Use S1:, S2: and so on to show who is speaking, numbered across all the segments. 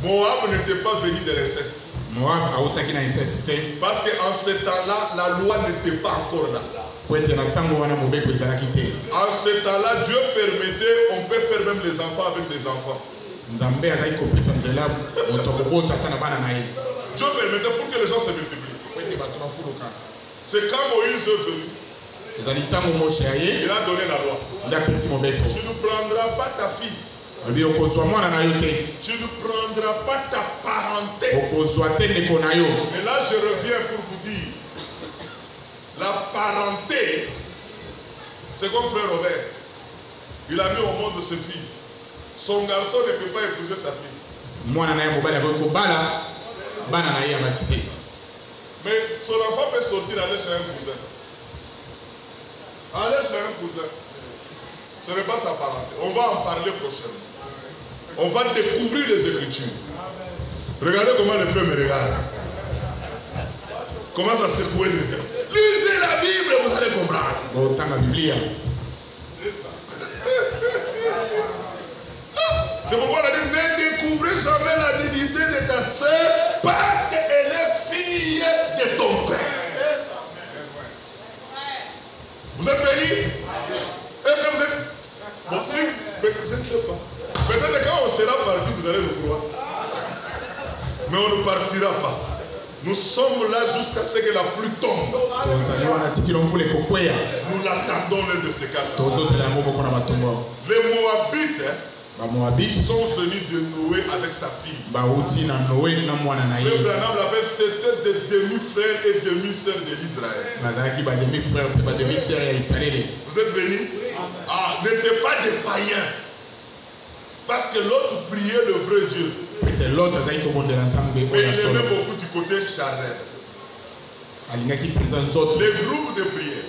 S1: Moab n'était pas venu de l'inceste. Parce qu'en ce temps-là, la loi n'était pas encore là. En ce temps-là, Dieu permettait, on peut faire même les enfants avec les enfants. Dieu permettait pour que les gens se multiplient. C'est quand Moïse est venu, il a donné la loi. Tu ne prendras pas ta fille. Tu ne prendras pas ta parenté. Et là, je reviens pour vous dire, la parenté, c'est comme frère Robert. Il a mis au monde ses filles. Son garçon ne peut pas épouser sa fille. Mais son enfant peut sortir, aller chez un cousin. Aller chez un cousin. Ce n'est pas sa parenté. On va en parler prochainement. On va découvrir les Écritures. Regardez comment les frères me regardent. Comment ça secouer les gens. Lisez la Bible, vous allez comprendre. C'est ça. C'est pourquoi on a dit, ne découvrez jamais la dignité de ta sœur parce qu'elle est fille de ton père. Vous êtes bénis? Est-ce que vous êtes... Bon, si, je ne sais pas. Peut-être quand on sera parti, vous allez le croire. Mais on ne partira pas. Nous sommes là jusqu'à ce que la pluie tombe. Nous l'attendons l'un de ces quatre. Les Moabites sont venus de Noé avec sa fille. Frère Branham l'appelle, c'était des demi-frères et demi-sœurs de l'Israël. Vous êtes bénis? Ah, n'étaient pas des païens. Parce que l'autre priait le vrai Dieu. Mais il aimait beaucoup du côté charnel. Les groupes de prière.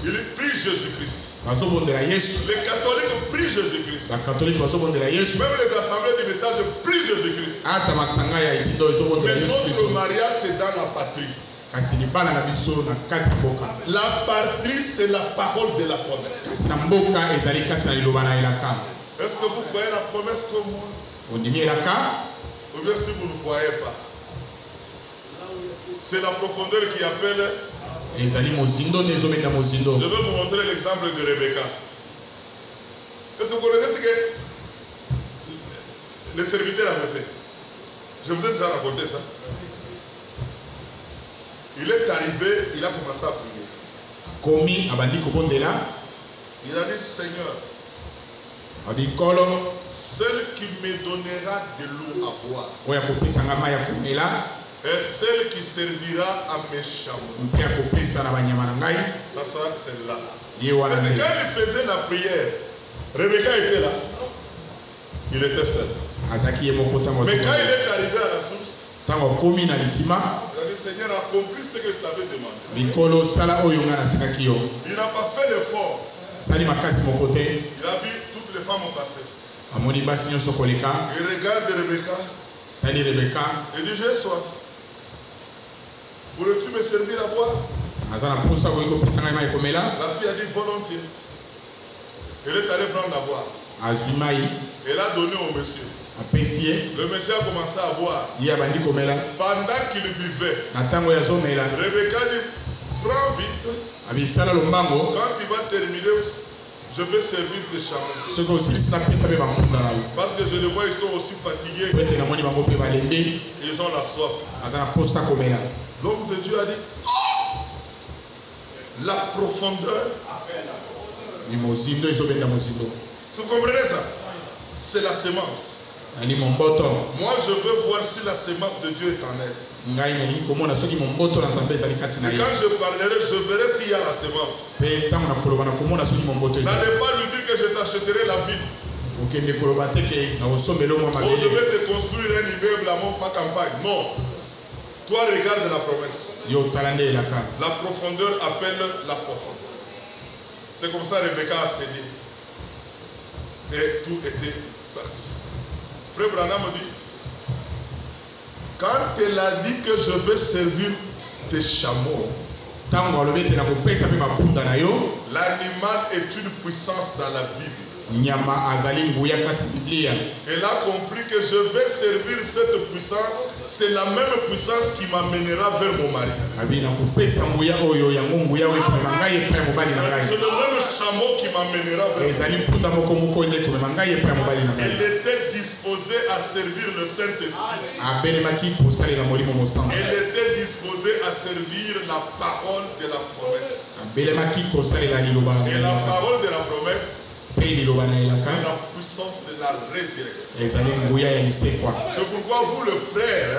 S1: Ils prient Jésus-Christ. Les catholiques prient Jésus-Christ. Même les assemblées du message prient Jésus-Christ. Mais notre mariage, c'est dans la patrie. La patrie, c'est la parole de la promesse. Est-ce que vous croyez la promesse comme moi? Ou bien si vous ne croyez pas? C'est la profondeur qui appelle. Je vais vous montrer l'exemple de Rebecca. Est-ce que vous connaissez ce que le serviteur avait fait? Je vous ai déjà raconté ça. Il est arrivé, il a commencé à prier. Il a dit, Seigneur, celle qui me donnera de l'eau à boire et celle qui servira à mes chameaux, ça sera celle-là. Parce que quand il faisait la prière, Rebecca était là. Il était seul. Mais quand il est arrivé à la source, il a dit, Seigneur, accomplis ce que je t'avais demandé. Il n'a pas fait d'effort. Il a vu toutes les femmes ont passé. Il regarde Rebecca. Il dit, j'ai soif. Pourrais-tu me servir à boire? La fille a dit volontiers. Elle est allée prendre à boire. Elle a donné au monsieur. Le monsieur a commencé à boire. Pendant qu'il buvait, Rebecca dit, prends vite. Quand il va terminer, je vais servir des chameaux. Parce que je le vois, ils sont aussi fatigués. Ils ont la soif. L'homme de Dieu a dit, oh! La profondeur. Vous comprenez ça? C'est la sémence. Moi je veux voir si la sémence de Dieu est en elle. Et quand je parlerai, je verrai s'il y a la sémence. N'allez pas lui dire que je t'achèterai la ville. Oh, je vais te construire un immeuble à mon campagne. Non. Toi regarde la promesse. La profondeur appelle la profondeur. C'est comme ça que Rebecca a cédé. Et tout était parti. Frère Branham me dit, quand elle a dit que je vais servir des chameaux, l'animal est une puissance dans la Bible. Elle a compris que je vais servir cette puissance. C'est la même puissance qui m'amènera vers mon mari. C'est le même chameau qui m'amènera vers mon mari. Elle était disposée à servir le Saint-Esprit. Elle était disposée à servir la parole de la promesse. Et la parole de la promesse, c'est la puissance de la résurrection. C'est pourquoi vous, le frère,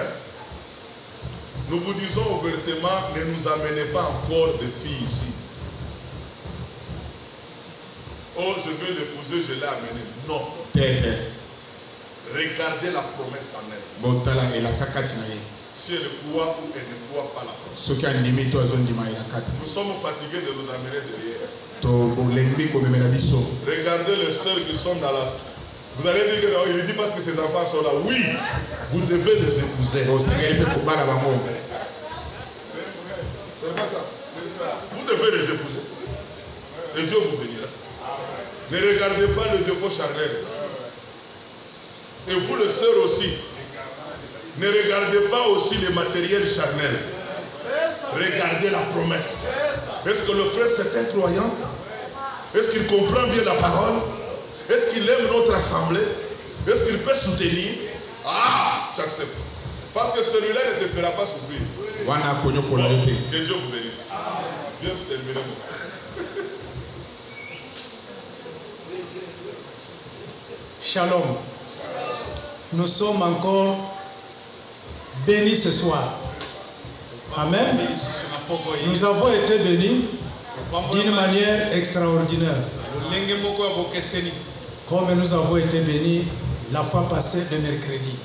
S1: nous vous disons ouvertement, ne nous amenez pas encore de filles ici. Oh, je veux l'épouser, je l'ai amenée. Non. Regardez la promesse en elle. Si elle croit ou elle ne croit pas la promesse. Nous sommes fatigués de nous amener derrière. Regardez les sœurs qui sont dans la... Vous allez dire qu'il dit parce que ses enfants sont là. Oui, vous devez les épouser. C'est pas ça. Vous devez les épouser. Et Dieu vous bénira. Ne regardez pas le défaut charnel. Et vous, les sœurs aussi, ne regardez pas aussi les matériels charnels. Regardez la promesse. Est-ce que le frère c'est un croyant? Est-ce qu'il comprend bien la parole? Est-ce qu'il aime notre assemblée? Est-ce qu'il peut soutenir? Ah, j'accepte. Parce que celui-là ne te fera pas souffrir. Bon, que Dieu vous bénisse. Bien vous terminer, mon frère.
S2: Shalom. Nous sommes encore bénis ce soir. Amen. Nous avons été bénis d'une manière extraordinaire. Comme nous avons été bénis la fois passée le mercredi.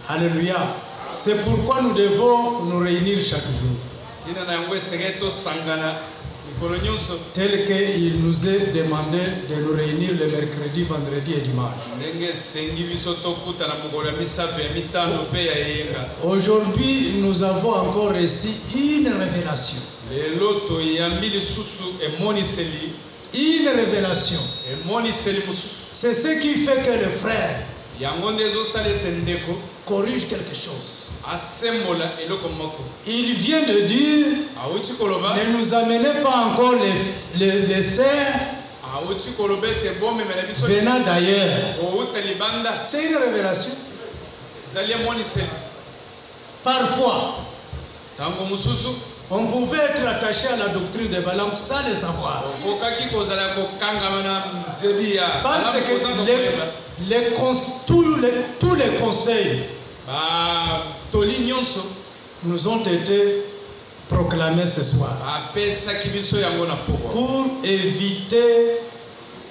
S2: Alléluia. C'est pourquoi nous devons nous réunir chaque jour. Tel qu'il nous est demandé de nous réunir le mercredi, vendredi et dimanche. Aujourd'hui, nous avons encore reçu une révélation. Une révélation. C'est ce qui fait que le frère corrige quelque chose. Il vient de dire, ne nous amenez pas encore les serres venant d'ailleurs. C'est une révélation. Parfois, on pouvait être attaché à la doctrine de Balaam sans le savoir. Parce que tous les conseils nous ont été proclamés ce soir pour éviter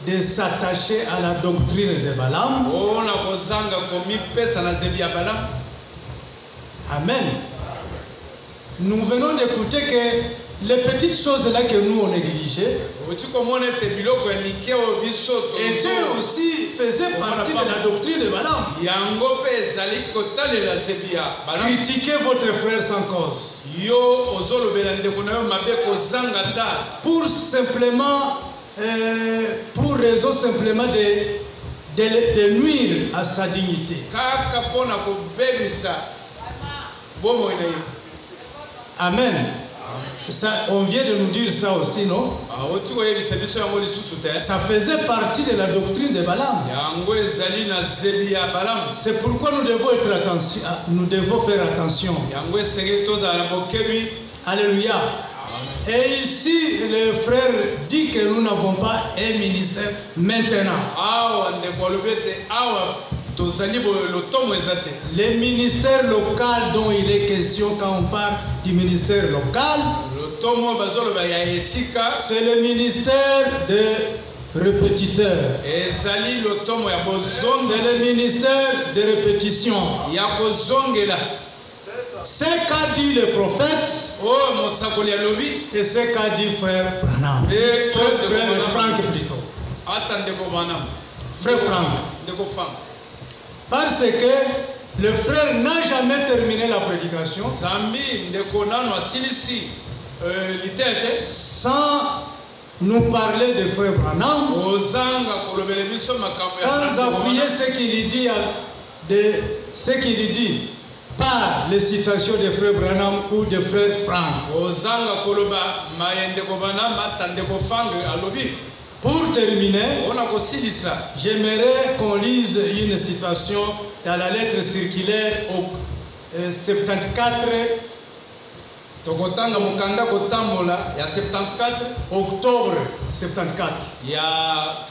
S2: de s'attacher à la doctrine de Balaam. Amen. Nous venons d'écouter que les petites choses là que nous on négligeait étaient aussi, faisaient partie de la doctrine de Balaam. Critiquez votre frère sans cause. Pour simplement, pour raison simplement de nuire à sa dignité. Amen. Ça, on vient de nous dire ça aussi, non? Ça faisait partie de la doctrine de Balaam. C'est pourquoi nous devons être attention, nous devons faire attention. Alléluia. Et ici, le frère dit que nous n'avons pas un ministère maintenant. Le ministère local dont il est question quand on parle du ministère local, c'est le ministère de répétiteur. C'est le ministère de répétition. C'est qu'a dit le prophète et c'est qu'a dit frère Branham. Frère Franck plutôt. Frère Franck. Parce que le frère n'a jamais terminé la prédication sans nous parler de frère Branham sans appuyer ce qu'il dit, par les citations de frère Branham ou de frère Frank. Pour terminer, j'aimerais qu'on lise une citation dans la lettre circulaire au 74
S3: Tokotanga mukanda kotambola ya 74
S2: octobre 74
S3: ya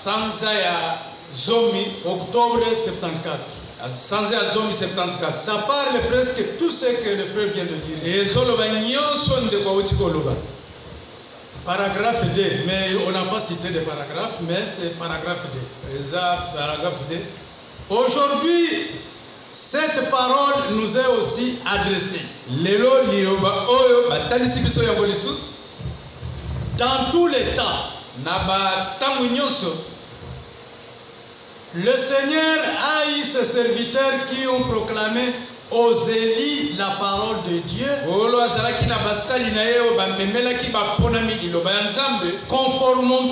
S3: sanza ya zomi
S2: octobre 74
S3: ya sanza ya zomi 74.
S2: Ça parle presque tout ce que le frère vient de dire.
S3: Et zoloba nyonso ndeko utikoloba.
S2: Paragraphe 2, mais on n'a pas cité de paragraphe, mais c'est paragraphe 2.
S3: Eza paragraphe 2.
S2: Aujourd'hui, cette parole nous est aussi adressée. Dans tous les temps, le Seigneur a eu ses serviteurs qui ont proclamé aux Élis la parole de Dieu,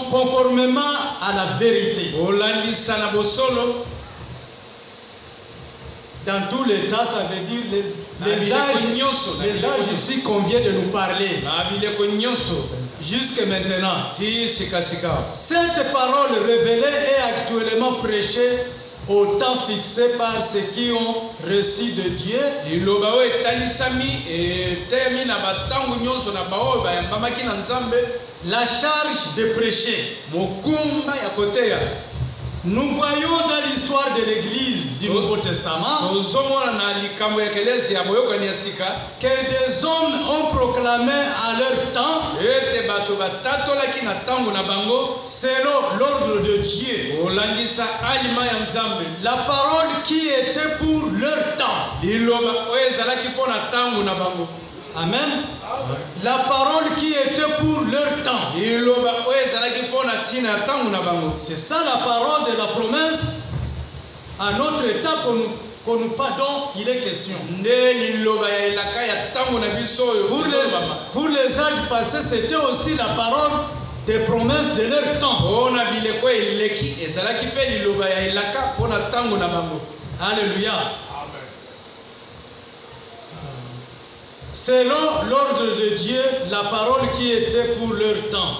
S2: conformément à la vérité. Dans tous les temps, ça veut dire les âges ici qu'on vient de nous parler. Jusque maintenant. Cette parole révélée est actuellement prêchée au temps fixé par ceux qui ont reçu de Dieu. La charge de prêcher. Nous voyons dans l'histoire de l'Église du Nouveau Testament que des hommes ont proclamé à leur temps, selon l'ordre de Dieu, la parole qui était pour leur temps. Amen. La parole qui était pour leur temps. C'est ça la parole de la promesse à notre temps qu'on nous pardonne, il est question. Pour les âges passés, c'était aussi la parole des promesses de leur temps. Alléluia. Selon l'ordre de Dieu, la parole qui était pour leur temps.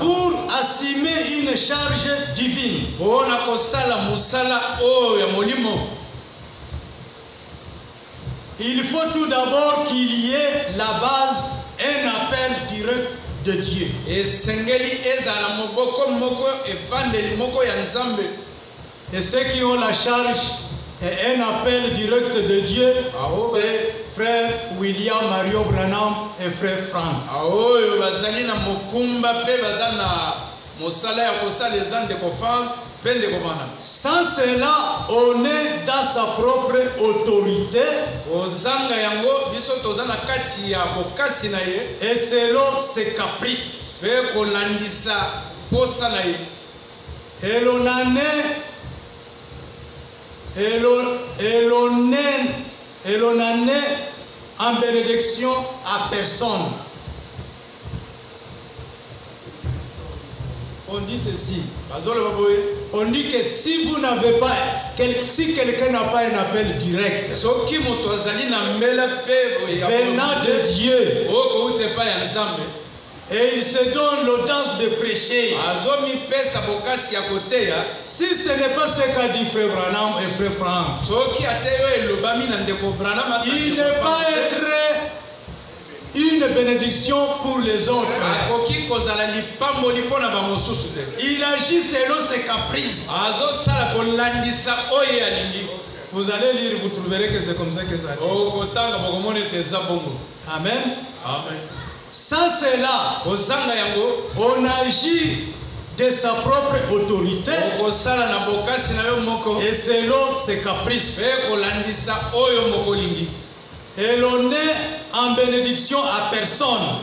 S2: Pour assumer une charge divine. Il faut tout d'abord qu'il y ait la base, un appel direct de Dieu. Et ceux qui ont la charge et un appel direct de Dieu, c'est frère William Mario Branham et frère Frank. Sans cela, on est dans sa propre autorité et selon ses caprices. Et l'on en est en bénédiction à personne. On dit ceci. On dit que si vous n'avez pas, si quelqu'un n'a pas un appel direct venant de Dieu, et il se donne l'audace de prêcher, si ce n'est pas ce qu'a dit frère Branham et frère Frank, il ne va être une bénédiction pour les autres. Il agit selon ses caprices. Vous allez lire, vous trouverez que c'est comme ça que ça dit. Amen. Amen. Sans cela, on agit de sa propre autorité et selon ses caprices. Et l'on est en bénédiction à personne.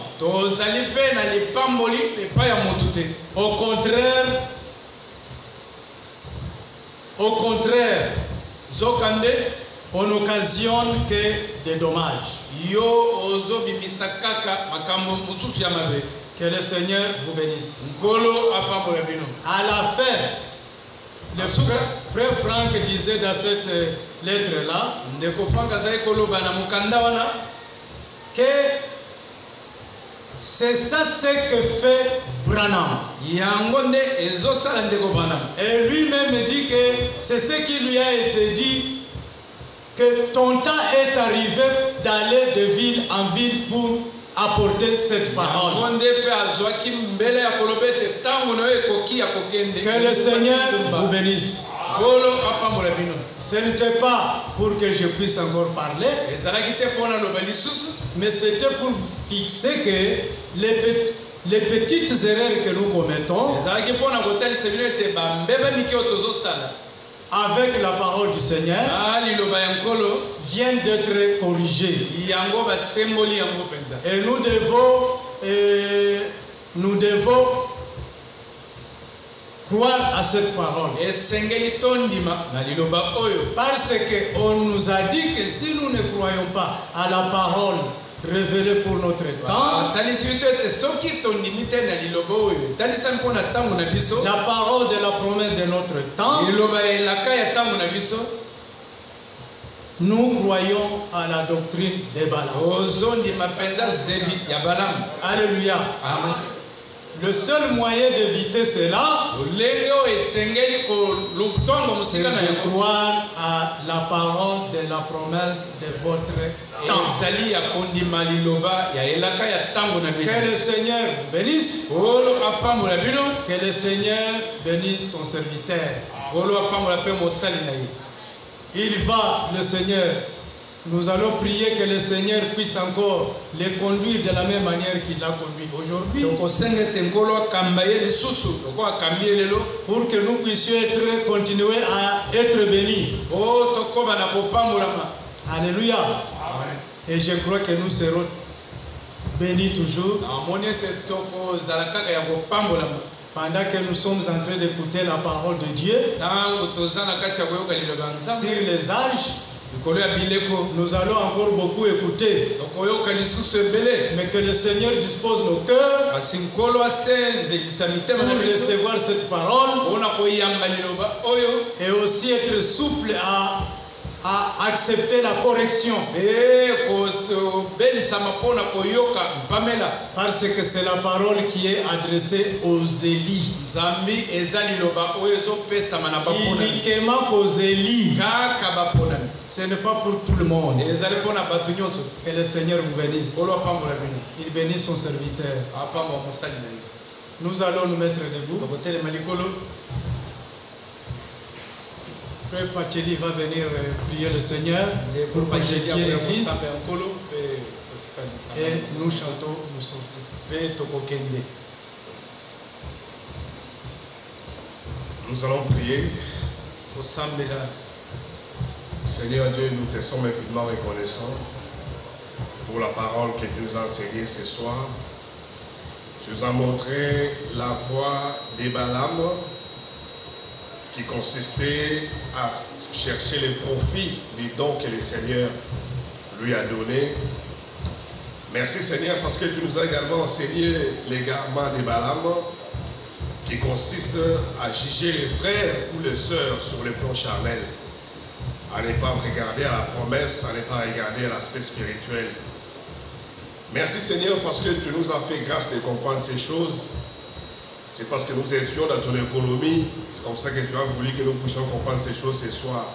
S2: Au contraire, on n'occasionne que des dommages. Que le Seigneur vous bénisse. À la fin, le frère Franck disait dans cette lettre-là que c'est ça ce que fait Branham. Et lui-même dit que c'est ce qui lui a été dit, que ton temps est arrivé d'aller de ville en ville pour apporter cette parole. Que le Seigneur vous bénisse. Ce n'était pas pour que je puisse encore parler, mais c'était pour fixer que les petites erreurs que nous commettons avec la parole du Seigneur viennent d'être corrigées. Et nous devons croire à cette parole. Parce qu'on nous a dit que si nous ne croyons pas à la parole révélée pour notre temps, la parole de la promesse de notre temps, nous croyons à la doctrine de Balaam. Alléluia. Amen. Le seul moyen d'éviter cela, c'est de croire à la parole de la promesse de votre temps. Que le Seigneur bénisse. Que le Seigneur bénisse son serviteur. Il va, le Seigneur. Nous allons prier que le Seigneur puisse encore les conduire de la même manière qu'il l'a conduit aujourd'hui. Pour que nous puissions continuer à être bénis. Alléluia. Et je crois que nous serons bénis toujours. Pendant que nous sommes en train d'écouter la parole de Dieu sur les âges, nous allons encore beaucoup écouter. Mais que le Seigneur dispose nos cœurs pour recevoir cette parole et aussi être souple à accepter la correction. Parce que c'est la parole qui est adressée aux Élis. Uniquement aux Élis. Ce n'est pas pour tout le monde. Que le Seigneur vous bénisse. Il bénit son serviteur. Nous allons nous mettre debout. Frère Pacheli va venir prier le Seigneur pour bénédier l'église. Et nous chantons, nous sortons.
S1: Nous allons prier. Seigneur Dieu, nous te sommes infiniment reconnaissants pour la parole que tu nous as enseignée ce soir. Tu nous as montré la voie des Balaam qui consistait à chercher les profits des dons que le Seigneur lui a donnés. Merci Seigneur parce que tu nous as également enseigné l'égarement des Balaam qui consiste à juger les frères ou les sœurs sur le plan charnel, à ne pas regarder à la promesse, à ne pas regarder à l'aspect spirituel. Merci Seigneur parce que tu nous as fait grâce de comprendre ces choses. C'est parce que nous étions dans ton économie, c'est comme ça que tu as voulu que nous puissions comprendre ces choses ce soir.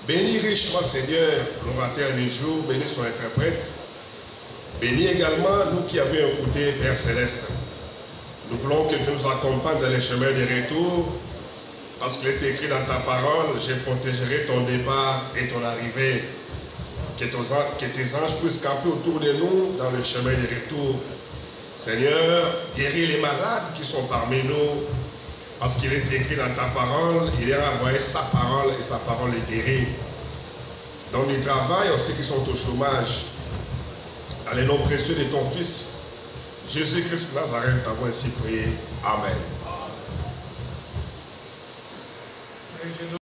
S1: Bénis richement Seigneur l'orateur du jour, bénis son interprète. Bénis également nous qui avions écouté Père Céleste. Nous voulons que tu nous accompagnes dans les chemins de retour, parce qu'il est écrit dans ta parole, je protégerai ton départ et ton arrivée. Que tes anges puissent camper autour de nous dans le chemin de retour. Seigneur, guéris les malades qui sont parmi nous, parce qu'il est écrit dans ta parole, il a envoyé sa parole et sa parole est guérie. Dans le travail, ceux qui sont au chômage, dans le nom précieux de ton Fils, Jésus-Christ Nazareth, t'avons ainsi prié. Amen.